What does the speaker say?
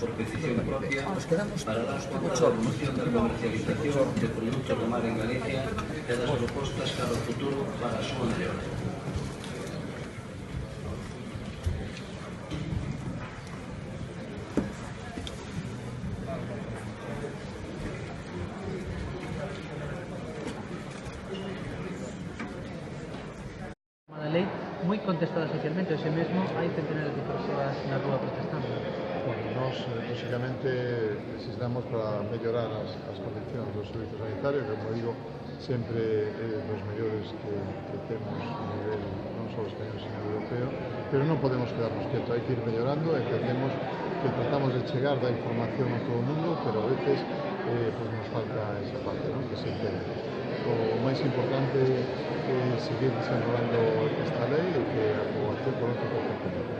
por petición propia para dar conta da promoción da comercialización de produtos do mar en Galicia e das propostas cara ao futuro para a súa mellora. Lei moi contestada socialmente, hoxe mesmo hai centenares de persoas na rúa protestando. Bueno, nós, lógicamente, necesitamos para mellorar as condicións do servizo sanitario, que, como digo, sempre é dos mellores que temos a nivel non só español, sino europeo, pero non podemos quedarnos quietos, hai que ir mellorando, entendemos que tratamos de chegar da información a todo o mundo, pero a veces pues nos falta esa parte, ¿no? Que se quede. O máis importante é seguir desenvolvendo esta lei e que a poboación conozca perfectamente.